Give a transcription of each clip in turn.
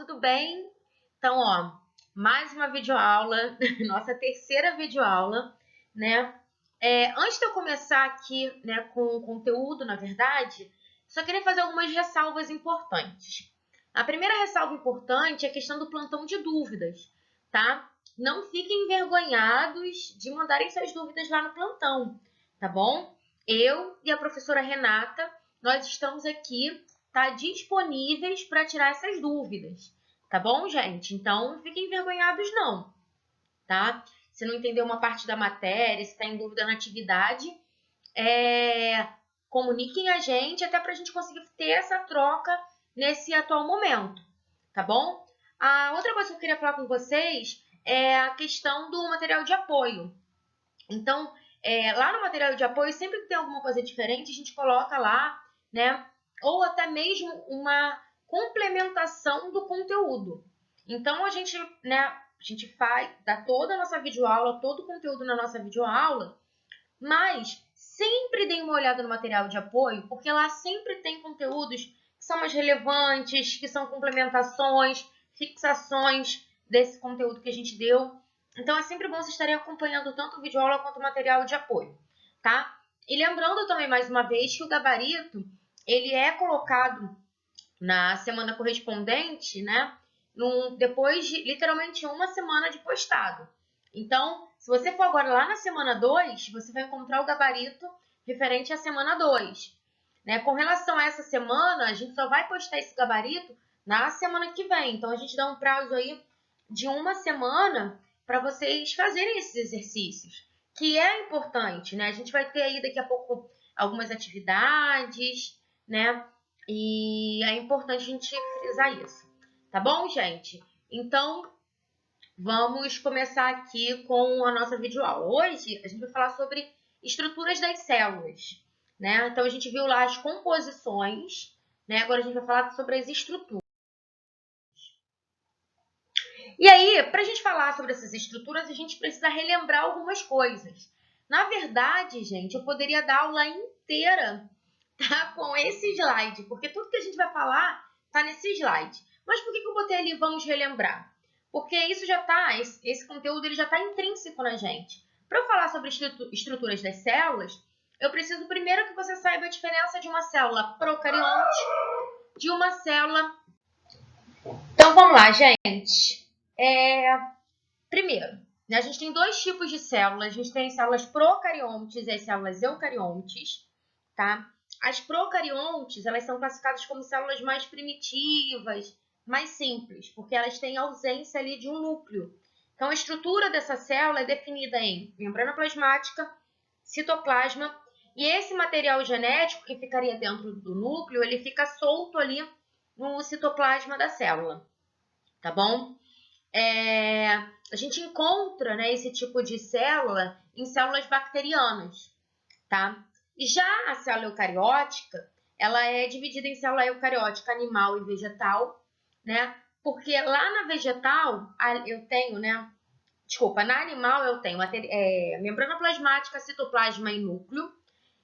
tudo bem? Então, ó, mais uma videoaula, nossa terceira videoaula, né? Antes de eu começar aqui, né, com o conteúdo, na verdade, só queria fazer algumas ressalvas importantes. A primeira ressalva importante é a questão do plantão de dúvidas, tá? Não fiquem envergonhados de mandarem suas dúvidas lá no plantão, tá bom? Eu e a professora Renata, nós estamos aqui, tá, disponíveis para tirar essas dúvidas, tá bom, gente? Então, não fiquem envergonhados não, tá? Se não entendeu uma parte da matéria, se está em dúvida na atividade, comuniquem a gente até para a gente conseguir ter essa troca nesse atual momento, tá bom? A outra coisa que eu queria falar com vocês é a questão do material de apoio. Então, lá no material de apoio, sempre que tem alguma coisa diferente, a gente coloca lá, né? Ou até mesmo uma complementação do conteúdo. Então, a gente dá toda a nossa videoaula, todo o conteúdo na nossa videoaula, mas sempre deem uma olhada no material de apoio, porque lá sempre tem conteúdos que são mais relevantes, que são complementações, fixações desse conteúdo que a gente deu. Então, é sempre bom vocês estarem acompanhando tanto o videoaula quanto o material de apoio, tá? E lembrando também, mais uma vez, que o gabarito, ele é colocado na semana correspondente, né? Depois de, literalmente, uma semana de postado. Então, se você for agora lá na semana 2, você vai encontrar o gabarito referente à semana 2. Né? Com relação a essa semana, a gente só vai postar esse gabarito na semana que vem. Então, a gente dá um prazo aí de uma semana para vocês fazerem esses exercícios, que é importante, né? A gente vai ter aí daqui a pouco algumas atividades, né? E é importante a gente frisar isso. Tá bom, gente? Então, vamos começar aqui com a nossa videoaula. Hoje, a gente vai falar sobre estruturas das células, né? Então, a gente viu lá as composições, né? Agora, a gente vai falar sobre as estruturas. E aí, para a gente falar sobre essas estruturas, a gente precisa relembrar algumas coisas. Na verdade, gente, eu poderia dar aula inteira, tá, com esse slide, porque tudo que a gente vai falar tá nesse slide. Mas por que eu botei ali vamos relembrar? Porque isso já tá, esse conteúdo ele já está intrínseco na gente. Para eu falar sobre estruturas das células, eu preciso primeiro que você saiba a diferença de uma célula procarionte de uma célula. Então vamos lá, gente. Primeiro, né, a gente tem dois tipos de células. A gente tem as células procariontes e as células eucariontes, tá? As procariontes, elas são classificadas como células mais primitivas, mais simples, porque elas têm ausência ali de um núcleo. Então, a estrutura dessa célula é definida em membrana plasmática, citoplasma, e esse material genético que ficaria dentro do núcleo, ele fica solto ali no citoplasma da célula, tá bom? A gente encontra, né, esse tipo de célula em células bacterianas, tá? E já a célula eucariótica, ela é dividida em célula eucariótica animal e vegetal, né? Porque lá na vegetal eu tenho, né? Desculpa, na animal eu tenho membrana plasmática, citoplasma e núcleo.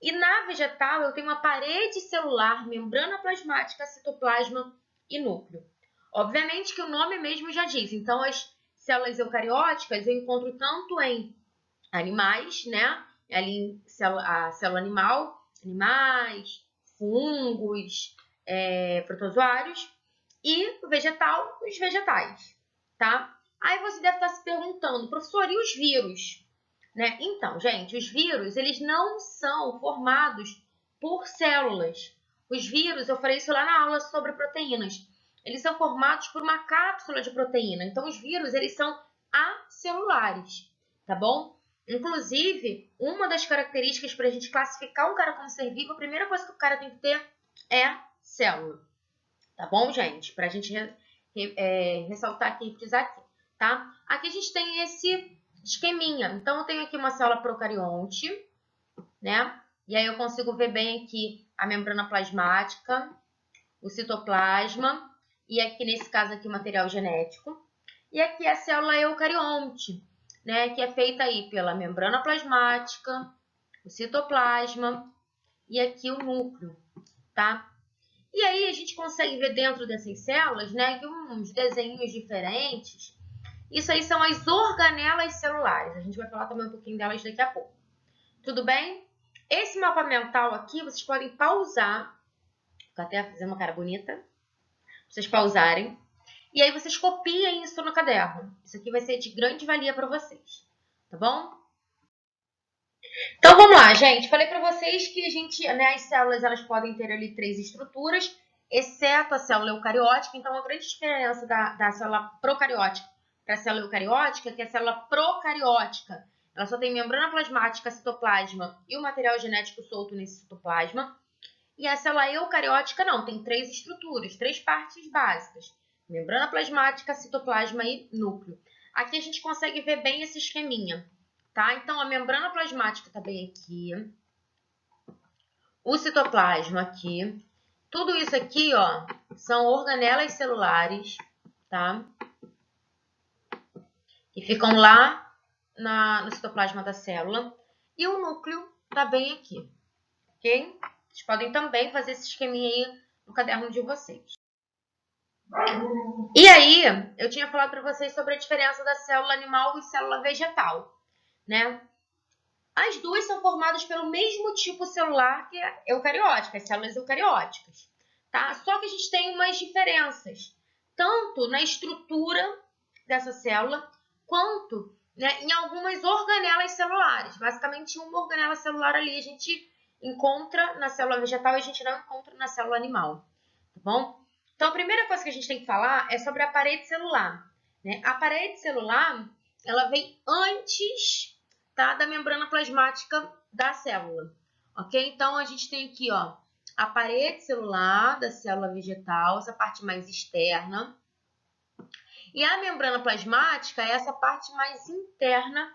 E na vegetal eu tenho uma parede celular, membrana plasmática, citoplasma e núcleo. Obviamente que o nome mesmo já diz. Então, as células eucarióticas eu encontro tanto em animais, né? Ali a célula animal, animais, fungos, protozoários, e o vegetal, os vegetais, tá? Aí você deve estar se perguntando, professor, e os vírus? Né? Então, gente, os vírus, eles não são formados por células. Os vírus, eu falei isso lá na aula sobre proteínas, eles são formados por uma cápsula de proteína. Então, os vírus, eles são acelulares, tá bom? Inclusive, uma das características para a gente classificar um cara como ser vivo, a primeira coisa que o cara tem que ter é célula. Tá bom, gente? Para a gente ressaltar aqui e frisar aqui, tá? Aqui a gente tem esse esqueminha. Então, eu tenho aqui uma célula procarionte, né? E aí eu consigo ver bem aqui a membrana plasmática, o citoplasma, e aqui nesse caso aqui o material genético. E aqui a célula eucarionte, né? Que é feita aí pela membrana plasmática, o citoplasma e aqui o núcleo, tá? E aí a gente consegue ver dentro dessas células, né, uns desenhos diferentes. Isso aí são as organelas celulares. A gente vai falar também um pouquinho delas daqui a pouco. Tudo bem? Esse mapa mental aqui, vocês podem pausar. Vou até fazer uma cara bonita. Vocês pausarem. E aí vocês copiem isso no caderno. Isso aqui vai ser de grande valia para vocês. Tá bom? Então vamos lá, gente. Falei para vocês que as células elas podem ter ali 3 estruturas, exceto a célula eucariótica. Então a grande diferença da célula procariótica para a célula eucariótica é que a célula procariótica ela só tem membrana plasmática, citoplasma e o material genético solto nesse citoplasma. E a célula eucariótica não, tem 3 estruturas, 3 partes básicas: membrana plasmática, citoplasma e núcleo. Aqui a gente consegue ver bem esse esqueminha. Tá? Então, a membrana plasmática está bem aqui. O citoplasma aqui. Tudo isso aqui, ó, são organelas celulares, tá? Que ficam lá no citoplasma da célula. E o núcleo está bem aqui, ok? Vocês podem também fazer esse esqueminha aí no caderno de vocês. E aí, eu tinha falado para vocês sobre a diferença da célula animal e célula vegetal, né? As duas são formadas pelo mesmo tipo celular que é eucariótica, as células eucarióticas, tá? Só que a gente tem umas diferenças, tanto na estrutura dessa célula, quanto, né, em algumas organelas celulares. Basicamente, uma organela celular ali a gente encontra na célula vegetal e a gente não encontra na célula animal, tá bom? Então, a primeira coisa que a gente tem que falar é sobre a parede celular, né? A parede celular, ela vem antes, tá, da membrana plasmática da célula, ok? Então, a gente tem aqui, ó, a parede celular da célula vegetal, essa parte mais externa. E a membrana plasmática é essa parte mais interna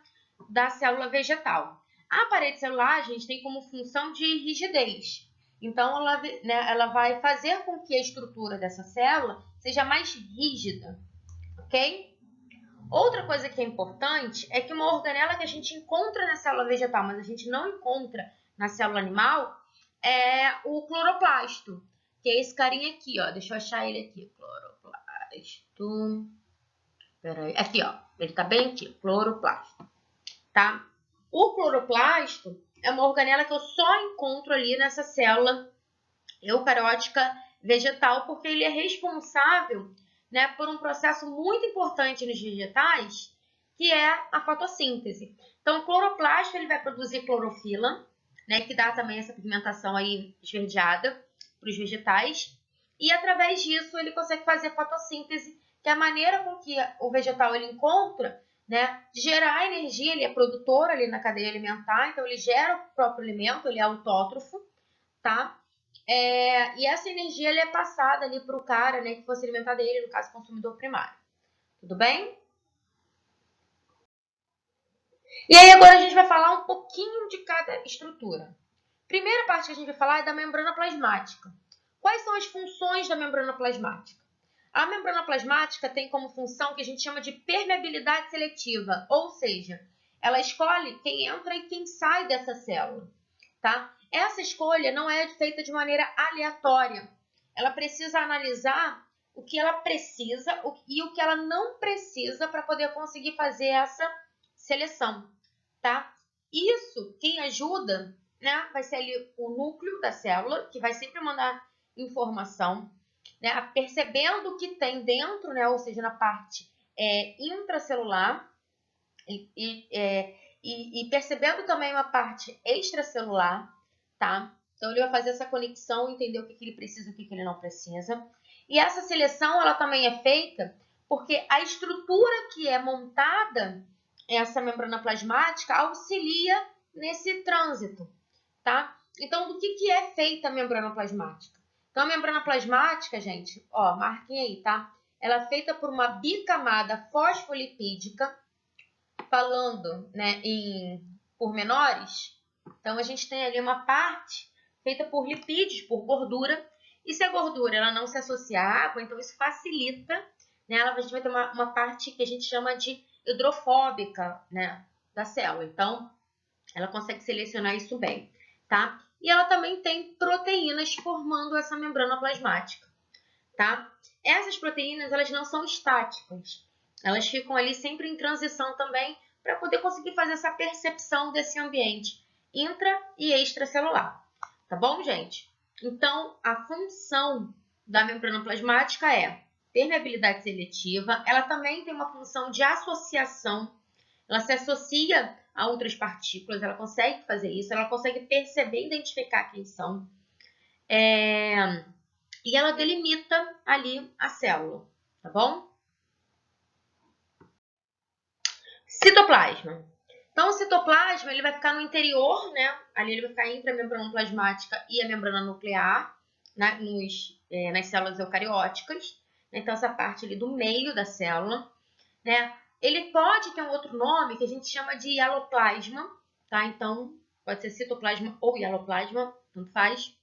da célula vegetal. A parede celular, a gente tem como função de rigidez. Então, ela vai fazer com que a estrutura dessa célula seja mais rígida, ok? Outra coisa que é importante é que uma organela que a gente encontra na célula vegetal, mas a gente não encontra na célula animal, é o cloroplasto, que é esse carinha aqui, ó. Deixa eu achar ele aqui. Cloroplasto. Peraí. Aqui, ó. Ele tá bem aqui. Cloroplasto. Tá? O cloroplasto é uma organela que eu só encontro ali nessa célula eucariótica vegetal, porque ele é responsável, né, por um processo muito importante nos vegetais, que é a fotossíntese. Então, o cloroplasto ele vai produzir clorofila, né, que dá também essa pigmentação aí esverdeada para os vegetais, e através disso ele consegue fazer fotossíntese, que é a maneira com que o vegetal ele encontra, né, de gerar energia. Ele é produtor ali na cadeia alimentar, então ele gera o próprio alimento, ele é autótrofo, tá? E essa energia é passada ali para o cara, né, que fosse alimentar dele, no caso, consumidor primário. Tudo bem? E aí agora a gente vai falar um pouquinho de cada estrutura. Primeira parte que a gente vai falar é da membrana plasmática. Quais são as funções da membrana plasmática? A membrana plasmática tem como função que a gente chama de permeabilidade seletiva, ou seja, ela escolhe quem entra e quem sai dessa célula, tá? Essa escolha não é feita de maneira aleatória. Ela precisa analisar o que ela precisa e o que ela não precisa para poder conseguir fazer essa seleção, tá? Isso, quem ajuda, né, vai ser ali o núcleo da célula, que vai sempre mandar informação, né, percebendo o que tem dentro, né, ou seja, na parte intracelular, e percebendo também uma parte extracelular, tá? Então, ele vai fazer essa conexão, entender o que ele precisa e o que ele não precisa. E essa seleção, ela também é feita porque a estrutura que é montada, essa membrana plasmática, auxilia nesse trânsito, tá? Então, do que é feita a membrana plasmática? Então, a membrana plasmática, gente, ó, marquem aí, tá? Ela é feita por uma bicamada fosfolipídica, falando, né, em pormenores. Então, a gente tem ali uma parte feita por lipídios, por gordura. E se a gordura ela não se associa à água, então isso facilita, né? A gente vai ter uma parte que a gente chama de hidrofóbica, né, da célula. Então, ela consegue selecionar isso bem, tá? e ela também tem proteínas formando essa membrana plasmática, tá? Essas proteínas, elas não são estáticas, elas ficam ali sempre em transição também para poder conseguir fazer essa percepção desse ambiente intra e extracelular, tá bom, gente? Então, a função da membrana plasmática é permeabilidade seletiva, ela também tem uma função de associação, ela se associa a outras partículas, ela consegue fazer isso, ela consegue perceber e identificar quem são, e ela delimita ali a célula, tá bom? Citoplasma. Então, o citoplasma ele vai ficar no interior, né? Ali ele vai ficar entre a membrana plasmática e a membrana nuclear, né? Nas células eucarióticas. Então, essa parte ali do meio da célula, né? Ele pode ter um outro nome que a gente chama de hialoplasma, tá? Então, pode ser citoplasma ou hialoplasma, tanto faz.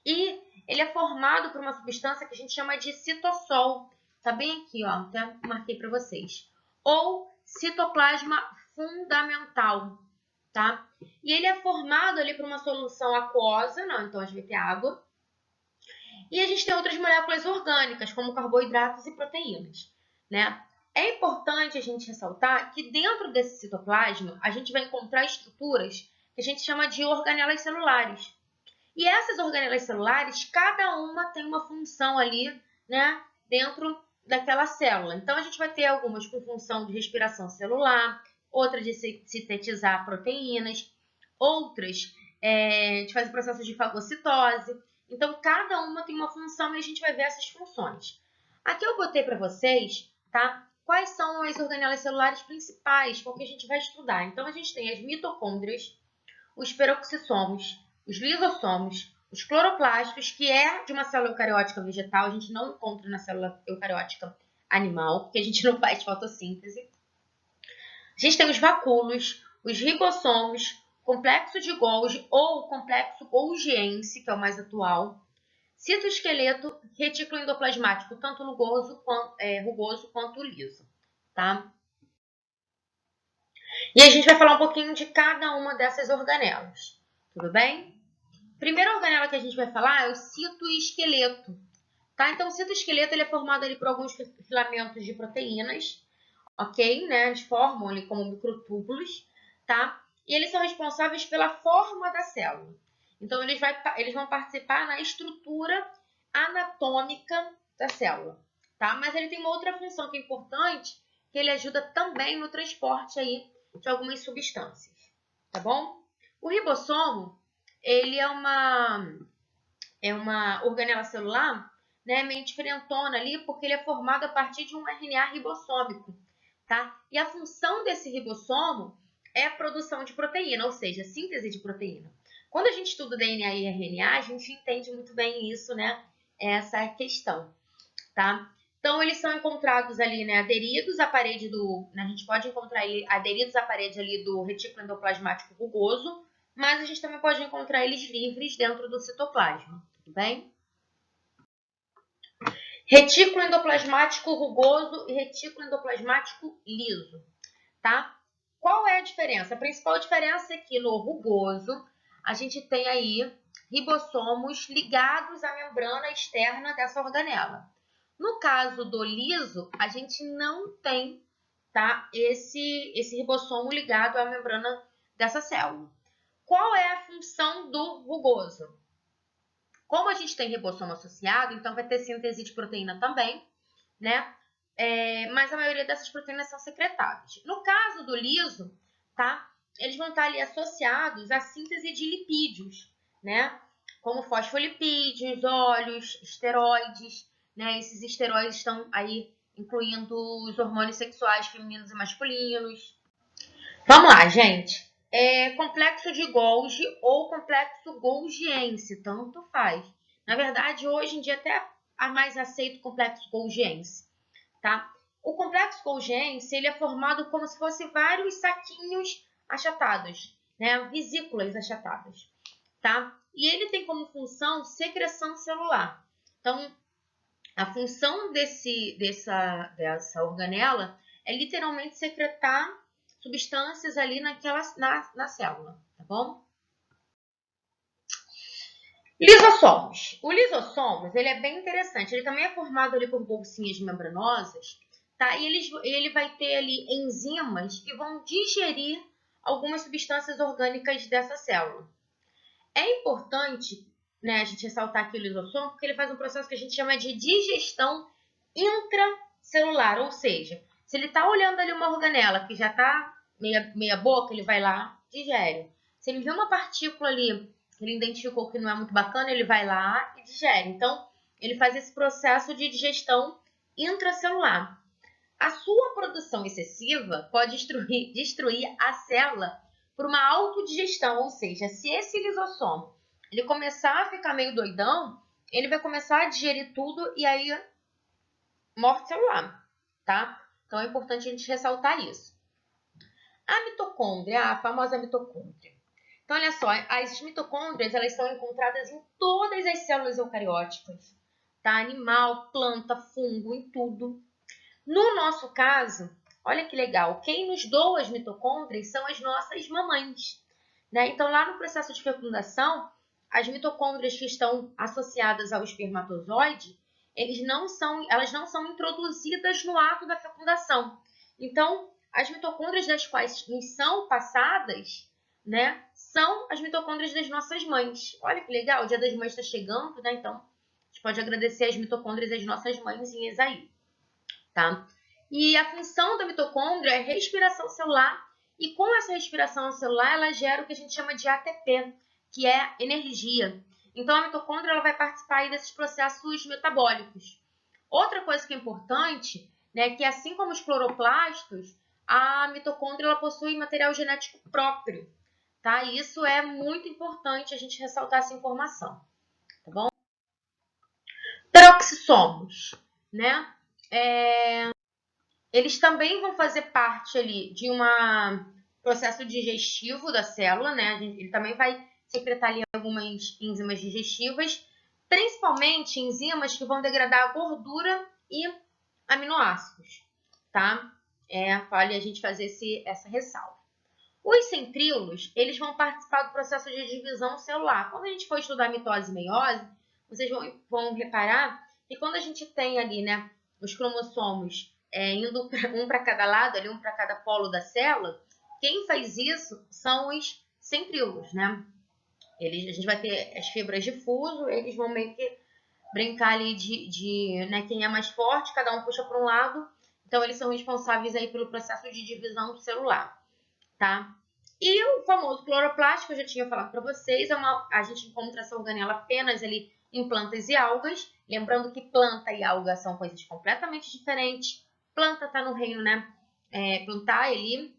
E ele é formado por uma substância que a gente chama de citossol. Tá bem aqui, ó, até marquei para vocês. Ou citoplasma fundamental, tá? E ele é formado ali por uma solução aquosa, não, então a gente vai ter água. E a gente tem outras moléculas orgânicas, como carboidratos e proteínas, né? É importante a gente ressaltar que dentro desse citoplasma a gente vai encontrar estruturas que a gente chama de organelas celulares. E essas organelas celulares, cada uma tem uma função ali, né, dentro daquela célula. Então, a gente vai ter algumas com função de respiração celular, outras de sintetizar proteínas, outras de fazer processos de fagocitose. Então, cada uma tem uma função e a gente vai ver essas funções. Aqui eu botei para vocês, tá? Quais são as organelas celulares principais, que a gente vai estudar. Então, a gente tem as mitocôndrias, os peroxissomos, os lisossomos, os cloroplastos, que é de uma célula eucariótica vegetal, a gente não encontra na célula eucariótica animal, porque a gente não faz fotossíntese. A gente tem os vacúolos, os ribossomos, complexo de Golgi ou complexo golgiense, que é o mais atual, citoesqueleto, retículo endoplasmático, tanto rugoso quanto liso, tá? E a gente vai falar um pouquinho de cada uma dessas organelas, tudo bem? A primeira organela que a gente vai falar é o citoesqueleto, tá? Então, o citoesqueleto ele é formado ali por alguns filamentos de proteínas, ok? Né? Eles formam ali como microtúbulos, tá? E eles são responsáveis pela forma da célula. Então, eles vão participar na estrutura anatômica da célula, tá? Mas ele tem uma outra função que é importante, que ele ajuda também no transporte aí de algumas substâncias, tá bom? O ribossomo, ele é uma organela celular, né, meio diferentona ali, porque ele é formado a partir de um RNA ribossômico, tá? E a função desse ribossomo é a produção de proteína, ou seja, a síntese de proteína. Quando a gente estuda DNA e RNA, a gente entende muito bem isso, né? Essa questão, tá? Então, eles são encontrados ali, né, aderidos à parede do... Né, a gente pode encontrar aderidos à parede ali do retículo endoplasmático rugoso, mas a gente também pode encontrar eles livres dentro do citoplasma, tudo bem? Retículo endoplasmático rugoso e retículo endoplasmático liso, tá? Qual é a diferença? A principal diferença é que no rugoso a gente tem aí ribossomos ligados à membrana externa dessa organela. No caso do liso, a gente não tem, tá, esse ribossomo ligado à membrana dessa célula. Qual é a função do rugoso? Como a gente tem ribossomo associado, então vai ter síntese de proteína também, né? Mas a maioria dessas proteínas são secretadas. No caso do liso, tá? Eles vão estar ali associados à síntese de lipídios, né? Como fosfolipídios, óleos, esteroides, né? Esses esteroides estão aí incluindo os hormônios sexuais femininos e masculinos. Vamos lá, gente. Complexo de Golgi ou complexo golgiense, tanto faz. Na verdade, hoje em dia até é mais aceito o complexo golgiense, tá? O complexo golgiense, ele é formado como se fosse vários saquinhos achatados, né? Vesículas achatadas, tá? E ele tem como função secreção celular. Então, a função dessa organela é literalmente secretar substâncias ali na célula, tá bom? Lisossomos. O lisossomos, ele é bem interessante. Ele também é formado ali por bolsinhas membranosas, tá? E ele vai ter ali enzimas que vão digerir algumas substâncias orgânicas dessa célula. É importante, né, a gente ressaltar aqui o lisossomo, porque ele faz um processo que a gente chama de digestão intracelular, ou seja, se ele está olhando ali uma organela que já está meia boca, ele vai lá, digere. Se ele vê uma partícula ali que ele identificou que não é muito bacana, ele vai lá e digere. Então, ele faz esse processo de digestão intracelular. A sua produção excessiva pode destruir a célula por uma autodigestão, ou seja, se esse lisossomo ele começar a ficar meio doidão, ele vai começar a digerir tudo e aí morte celular, tá? Então é importante a gente ressaltar isso. A mitocôndria, a famosa mitocôndria. Então, olha só, as mitocôndrias, elas são encontradas em todas as células eucarióticas, tá? Animal, planta, fungo, em tudo. No nosso caso, olha que legal, quem nos doa as mitocôndrias são as nossas mamães, né? Então, lá no processo de fecundação, as mitocôndrias que estão associadas ao espermatozoide, elas não são introduzidas no ato da fecundação. Então, as mitocôndrias das quais nos são passadas, né, são as mitocôndrias das nossas mães. Olha que legal, o Dia das Mães está chegando, né? Então, a gente pode agradecer as mitocôndrias das nossas mãezinhas aí, tá? E a função da mitocôndria é respiração celular, e com essa respiração celular, ela gera o que a gente chama de ATP, que é energia. Então, a mitocôndria ela vai participar aí desses processos metabólicos. Outra coisa que é importante, né, é que assim como os cloroplastos, a mitocôndria ela possui material genético próprio, tá? E isso é muito importante a gente ressaltar essa informação, tá bom? Peroxissomos, né? Eles também vão fazer parte ali de um processo digestivo da célula, né? Ele também vai secretar ali algumas enzimas digestivas, principalmente enzimas que vão degradar a gordura e aminoácidos, tá? Vale a gente fazer essa ressalva. Os centríolos, eles vão participar do processo de divisão celular. Quando a gente for estudar mitose e meiose, vocês vão reparar que quando a gente tem ali, né, os cromossomos indo um para cada lado, ali um para cada polo da célula, quem faz isso são os centríolos, né? A gente vai ter as fibras de fuso, eles vão meio que brincar ali né, quem é mais forte, cada um puxa para um lado. Então, eles são responsáveis aí pelo processo de divisão celular, tá? E o famoso cloroplasto, que eu já tinha falado para vocês, a gente encontra essa organela apenas ali em plantas e algas. Lembrando que planta e alga são coisas completamente diferentes. Planta está no reino, né? Plantar ali,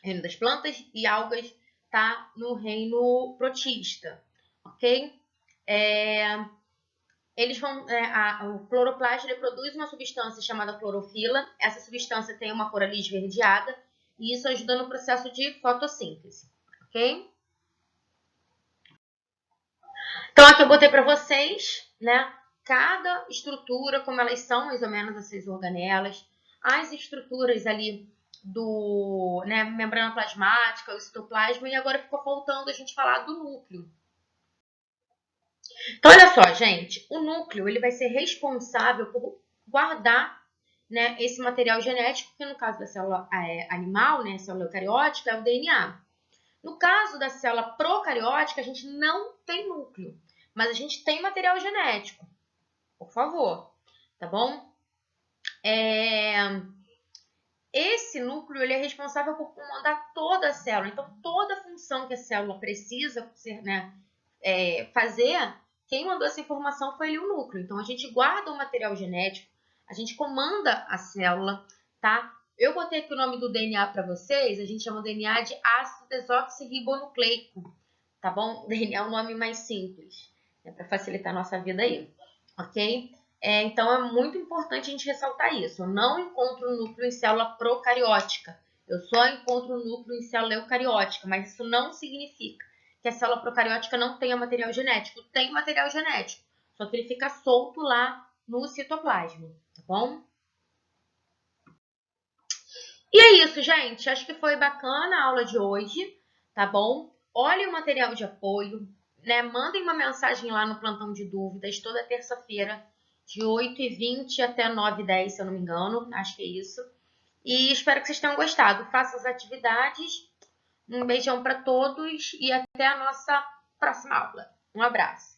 reino das plantas, e algas está no reino protista, ok? O cloroplasto ele produz uma substância chamada clorofila. Essa substância tem uma cor ali esverdeada e isso ajuda no processo de fotossíntese, ok? Então aqui eu botei para vocês, né, cada estrutura, como elas são mais ou menos essas organelas, as estruturas ali do, né, membrana plasmática, o citoplasma, e agora ficou faltando a gente falar do núcleo. Então, olha só, gente, o núcleo ele vai ser responsável por guardar, né, esse material genético, que no caso da célula animal, né, célula eucariótica, é o DNA. No caso da célula procariótica, a gente não tem núcleo, mas a gente tem material genético, por favor, tá bom? Esse núcleo ele é responsável por comandar toda a célula, então toda a função que a célula precisa né, fazer, quem mandou essa informação foi ali o núcleo. Então, a gente guarda o material genético, a gente comanda a célula, tá? Eu botei aqui o nome do DNA para vocês, a gente chama o DNA de ácido desoxirribonucleico, tá bom? O DNA é um nome mais simples, né, para facilitar a nossa vida aí, ok? Então, é muito importante a gente ressaltar isso. Eu não encontro o núcleo em célula procariótica, eu só encontro o núcleo em célula eucariótica, mas isso não significa que a célula procariótica não tenha material genético. Tem material genético, só que ele fica solto lá no citoplasma, tá bom? E é isso, gente. Acho que foi bacana a aula de hoje, tá bom? Olhe o material de apoio, né? Mandem uma mensagem lá no plantão de dúvidas, toda terça-feira, de 8h20 até 9h10, se eu não me engano. Acho que é isso. E espero que vocês tenham gostado. Façam as atividades. Um beijão para todos e até a nossa próxima aula. Um abraço.